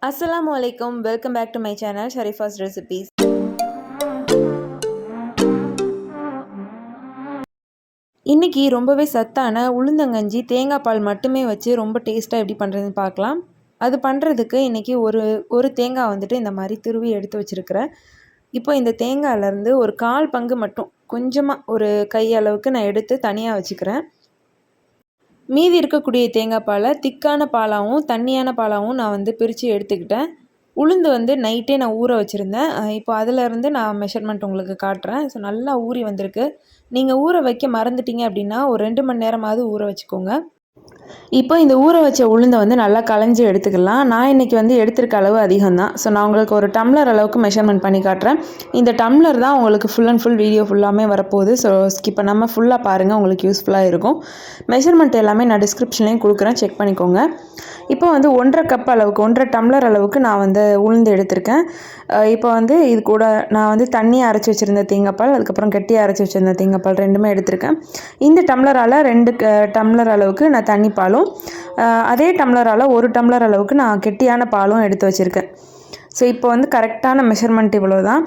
அஸ்ஸலாமு அலைக்கும். Welcome back to my channel Sharifa's recipes. இன்றைக்கி ரொம்பவே சத்தான உளுந்தங்கஞ்சி தேங்காய் பால் மட்டுமே வச்சு ரொம்ப டேஸ்ட்டாக எப்படி பண்ணுறதுன்னு பார்க்கலாம். அது பண்ணுறதுக்கு இன்றைக்கி ஒரு தேங்காய் வந்துட்டு இந்த மாதிரி துருவி எடுத்து வச்சுருக்கிறேன். இப்போ இந்த தேங்காயிலேருந்து ஒரு 1/4 பங்கு மட்டும் கொஞ்சமாக ஒரு கை அளவுக்கு நான் எடுத்து தனியாக வச்சுக்கிறேன். மீதி இருக்கக்கூடிய தேங்காய் பாலை திக்கான பாலாகவும் தண்ணியான பாலாகவும் நான் வந்து பிரித்து எடுத்துக்கிட்டேன். உளுந்து வந்து நைட்டே நான் ஊற வச்சுருந்தேன். இப்போ அதிலேருந்து நான் மெஷர்மெண்ட் உங்களுக்கு காட்டுறேன். ஸோ நல்லா ஊறி வந்திருக்கு. நீங்கள் ஊற வைக்க மறந்துட்டீங்க அப்படின்னா ஒரு 2 மணி நேரமாவது ஊற வச்சுக்கோங்க. இப்போ இந்த ஊற வச்ச உளுந்தை வந்து நல்லா களைஞ்சி எடுத்துக்கலாம். நான் இன்றைக்கி வந்து எடுத்திருக்க அளவு அதிகம் தான். ஸோ நான் உங்களுக்கு ஒரு டம்ளர் அளவுக்கு மெஷர்மெண்ட் பண்ணி காட்டுறேன். இந்த டம்ளர் தான் உங்களுக்கு ஃபுல் அண்ட் ஃபுல் வீடியோ ஃபுல்லாமே வரப்போகுது. ஸோ ஸ்கிப் பண்ணாமல் ஃபுல்லாக பாருங்கள், உங்களுக்கு யூஸ்ஃபுல்லாக இருக்கும். மெஷர்மெண்ட் எல்லாமே நான் டிஸ்கிரிப்ஷன்லேயும் கொடுக்குறேன், செக் பண்ணிக்கோங்க. இப்போ வந்து 1.5 கப் அளவுக்கு 1.5 டம்ளர் அளவுக்கு நான் வந்து உளுந்து எடுத்திருக்கேன். இப்போ வந்து இது கூட நான் வந்து தண்ணியை அரைச்சி வச்சுருந்த தேங்காய்பால், அதுக்கப்புறம் கெட்டியாக அரைச்சி வச்சுருந்த தேங்காய்பால் ரெண்டுமே எடுத்திருக்கேன். இந்த டம்ளரால் 2 டம்ளர் அளவுக்கு நான் தண்ணி பாலும், அதே டம்ளரால் 1 டம்ளர் அளவுக்கு நான் கெட்டியான பாலும் எடுத்து வச்சுருக்கேன். ஸோ இப்போ வந்து கரெக்டான மெஷர்மெண்ட் இவ்வளோ தான்.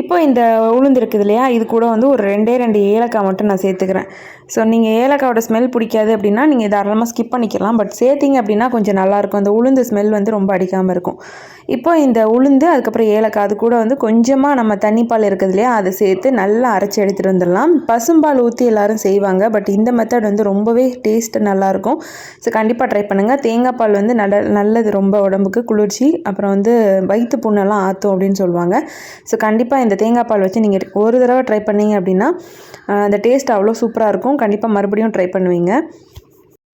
இப்போ இந்த உளுந்து இருக்குது இல்லையா, இது கூட வந்து ஒரு 2 ஏலக்காய் மட்டும் நான் சேர்த்துக்கிறேன். ஸோ நீங்கள் ஏலக்காயோட ஸ்மெல் பிடிக்காது அப்படின்னா நீங்கள் தாராளமாக ஸ்கிப் பண்ணிக்கலாம். பட் சேர்த்திங்க அப்படின்னா கொஞ்சம் நல்லாயிருக்கும். அந்த உளுந்து ஸ்மெல் வந்து ரொம்ப அடிக்காமல் இருக்கும். இப்போ இந்த உளுந்து அதுக்கப்புறம் ஏலக்காய் அது கூட வந்து கொஞ்சமாக நம்ம தண்ணிப்பால் இருக்குது இல்லையா, அதை சேர்த்து நல்லா அரைச்சி எடுத்துகிட்டு வந்துடலாம். பசும்பால் ஊற்றி எல்லோரும் செய்வாங்க. பட் இந்த மெத்தட் வந்து ரொம்பவே டேஸ்ட்டு நல்லாயிருக்கும். ஸோ கண்டிப்பாக ட்ரை பண்ணுங்கள். தேங்காய் பால் வந்து நல்லது, ரொம்ப உடம்புக்கு குளிர்ச்சி, அப்புறம் வந்து வயிற்று புண்ணெல்லாம் ஆற்றும் அப்படின்னு சொல்லுவாங்க. ஸோ கண்டிப்பாக இந்த தேங்காய் பால் வச்சு நீங்கள் ஒரு தடவை ட்ரை பண்ணிங்க அப்படின்னா அந்த டேஸ்ட் அவ்வளோ சூப்பராக இருக்கும். கண்டிப்பாக மறுபடியும் ட்ரை பண்ணுவீங்க.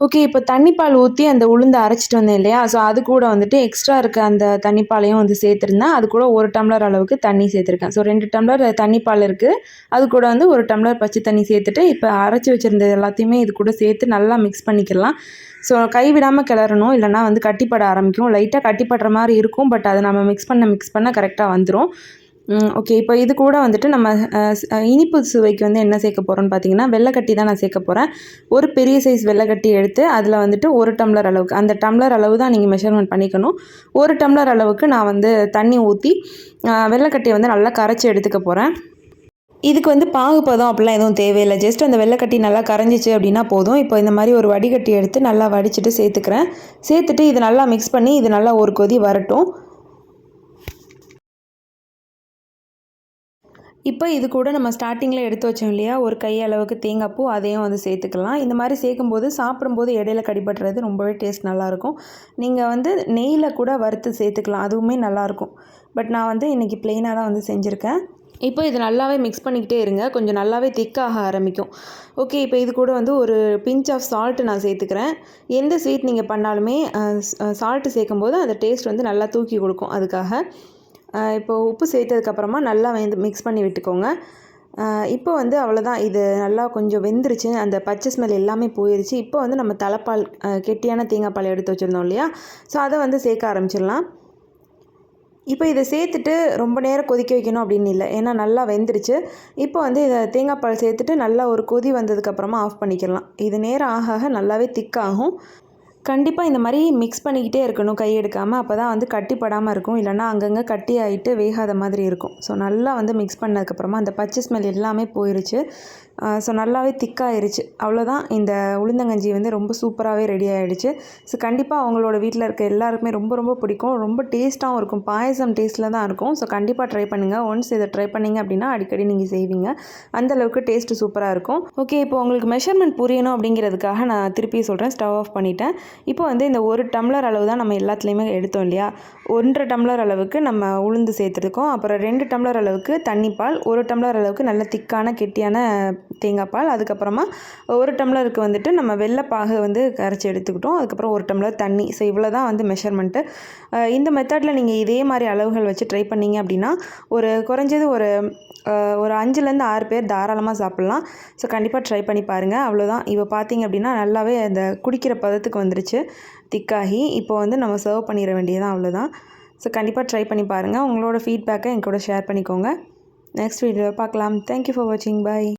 ஓகே, இப்போ தண்ணிப்பால் ஊற்றி அந்த உளுந்து அரைச்சிட்டு வந்தேன் இல்லையா, ஸோ அது கூட வந்துட்டு எக்ஸ்ட்ரா இருக்க அந்த தண்ணிப்பாலையும் வந்து சேர்த்துருந்தேன். அது கூட 1 டம்ளர் அளவுக்கு தண்ணி சேர்த்துருக்கேன். ஸோ 2 டம்ளர் தண்ணிப்பால் இருக்குது, அது கூட வந்து 1 டம்ளர் பச்சை தண்ணி சேர்த்துட்டு இப்போ அரைச்சி வச்சுருந்தது எல்லாத்தையுமே இது கூட சேர்த்து நல்லா மிக்ஸ் பண்ணிக்கலாம். ஸோ கைவிடாமல் கிளறணும், இல்லைனா வந்து கட்டிப்பட ஆரம்பிக்கும். லைட்டாக கட்டிப்படுற மாதிரி இருக்கும், பட் அதை நம்ம மிக்ஸ் பண்ண கரெக்டாக வந்துடும். ஓகே, இப்போ இது கூட வந்துட்டு நம்ம இனிப்பு சுவைக்கு வந்து என்ன சேர்க்க போகிறோன்னு பார்த்தீங்கன்னா, வெள்ளைக்கட்டி தான் நான் சேர்க்க போகிறேன். ஒரு பெரிய சைஸ் வெள்ளைக்கட்டி எடுத்து அதில் வந்துட்டு 1 டம்ளர் அளவுக்கு, அந்த டம்ளர் அளவு தான் நீங்கள் மெஷர்மெண்ட் பண்ணிக்கணும். 1 டம்ளர் அளவுக்கு நான் வந்து தண்ணி ஊற்றி வெள்ளைக்கட்டியை வந்து நல்லா கரைச்சி எடுத்துக்க போகிறேன். இதுக்கு வந்து பாகுபதம் அப்படிலாம் எதுவும் தேவையில்லை. ஜஸ்ட் அந்த வெள்ளைக்கட்டி நல்லா கரைஞ்சிச்சு அப்படின்னா போதும். இப்போ இந்த மாதிரி ஒரு வடிகட்டி எடுத்து நல்லா வடிச்சிட்டு சேர்த்துட்டு இது நல்லா மிக்ஸ் பண்ணி இது நல்லா ஒரு கொதி வரட்டும். இப்போ இது கூட நம்ம ஸ்டார்டிங்கில் எடுத்து வச்சோம் இல்லையா, ஒரு கை அளவுக்கு தேங்காய் பூ, அதையும் வந்து சேர்த்துக்கலாம். இந்த மாதிரி சேர்க்கும்போது சாப்பிடும்போது இடையில கடிபடுறது ரொம்பவே டேஸ்ட் நல்லாயிருக்கும். நீங்கள் வந்து நெய்யில் கூட வறுத்து சேர்த்துக்கலாம், அதுவுமே நல்லாயிருக்கும். பட் நான் வந்து இன்றைக்கி ப்ளெயினாக தான் வந்து செஞ்சுருக்கேன். இப்போ இது நல்லாவே மிக்ஸ் பண்ணிக்கிட்டே இருங்க, கொஞ்சம் நல்லாவே திக்காக ஆரம்பிக்கும். ஓகே, இப்போ இது கூட வந்து ஒரு பிஞ்ச் ஆஃப் சால்ட்டு நான் சேர்த்துக்கிறேன். எந்த ஸ்வீட் நீங்கள் பண்ணாலுமே சால்ட்டு சேர்க்கும்போது அந்த டேஸ்ட் வந்து நல்லா தூக்கி கொடுக்கும். அதுக்காக இப்போ உப்பு சேர்த்ததுக்கப்புறமா நல்லா மிக்ஸ் பண்ணி விட்டுக்கோங்க. இப்போ வந்து அவ்வளோதான், இது நல்லா கொஞ்சம் வெந்துருச்சு, அந்த பச்சை ஸ்மெல் எல்லாமே போயிடுச்சு. இப்போ வந்து நம்ம தலைப்பால், கெட்டியான தேங்காய் பால் எடுத்து வச்சுருந்தோம் இல்லையா, ஸோ அதை வந்து சேர்க்க ஆரம்பிச்சிடலாம். இப்போ இதை சேர்த்துட்டு ரொம்ப நேரம் கொதிக்க வைக்கணும் அப்படின்னு இல்லை, ஏன்னா நல்லா வெந்துருச்சு. இப்போ வந்து இதை தேங்காய் பால் சேர்த்துட்டு நல்லா ஒரு கொதி வந்ததுக்கப்புறமா ஆஃப் பண்ணிக்கலாம். இது நேரம் ஆக ஆக நல்லாவே திக்காகும். கண்டிப்பாக இந்த மாதிரி மிக்ஸ் பண்ணிக்கிட்டே இருக்கணும், கை எடுக்காமல். அப்போ தான் வந்து கட்டிப்படாமல் இருக்கும், இல்லைனா அங்கங்கே கட்டி ஆகிட்டு வேகாத மாதிரி இருக்கும். ஸோ நல்லா வந்து மிக்ஸ் பண்ணதுக்கப்புறமா அந்த பச்சை ஸ்மெல் எல்லாமே போயிடுச்சு. ஸோ நல்லாவே திக்காயிருச்சு. அவ்வளோதான், இந்த உளுந்தங்கஞ்சி வந்து ரொம்ப சூப்பராகவே ரெடி ஆகிடுச்சு. ஸோ கண்டிப்பாக அவங்களோட வீட்டில் இருக்க எல்லாருக்குமே ரொம்ப ரொம்ப பிடிக்கும். ரொம்ப டேஸ்ட்டாகவும் இருக்கும், பாயசம் டேஸ்ட்டில் தான் இருக்கும். ஸோ கண்டிப்பாக ட்ரை பண்ணுங்கள். ஒன்ஸ் இதை ட்ரை பண்ணிங்க அப்படின்னா அடிக்கடி நீங்கள் செய்வீங்க. அந்தளவுக்கு டேஸ்ட்டு சூப்பராக இருக்கும். ஓகே, இப்போ உங்களுக்கு மெஷர்மெண்ட் புரியணும் அப்படிங்கிறதுக்காக நான் திருப்பி சொல்கிறேன். ஸ்டவ் ஆஃப் பண்ணிவிட்டேன். இப்போ வந்து இந்த 1 டம்ளர் அளவு தான் நம்ம எல்லாத்துலேயுமே எடுத்தோம் இல்லையா, 1.5 டம்ளர் அளவுக்கு நம்ம உளுந்து சேர்த்துருக்கோம். அப்புறம் 2 டம்ளர் அளவுக்கு தண்ணிப்பால், 1 டம்ளர் அளவுக்கு நல்ல திக்கான கெட்டியான தேங்காய் பால், அதுக்கப்புறமா 1 டம்ளருக்கு வந்துட்டு நம்ம வெள்ளைப்பாகு வந்து கரைச்சி எடுத்துக்கிட்டோம். அதுக்கப்புறம் 1 டம்ளர் தண்ணி. ஸோ இவ்வளோ தான் வந்து மெஷர்மெண்ட்டு. இந்த மெத்தடில் நீங்கள் இதே மாதிரி அளவுகள் வச்சு ட்ரை பண்ணிங்க அப்படின்னா குறைஞ்சது ஒரு 5லேருந்து 6 பேர் தாராளமாக சாப்பிட்லாம். ஸோ கண்டிப்பாக ட்ரை பண்ணி பாருங்கள். அவ்வளோதான், இப்போ பார்த்தீங்க அப்படின்னா நல்லாவே அந்த குடிக்கிற பதத்துக்கு வந்துருச்சு, திக்காகி. இப்போ வந்து நம்ம சர்வ் பண்ணிட வேண்டியதான், அவ்வளோதான். ஸோ கண்டிப்பாக ட்ரை பண்ணி பாருங்கள். உங்களோட ஃபீட்பேக்கை என் கூட ஷேர் பண்ணிக்கோங்க. நெக்ஸ்ட் வீடியோவில் பார்க்கலாம். தேங்க்யூ ஃபார் வாட்சிங். பை.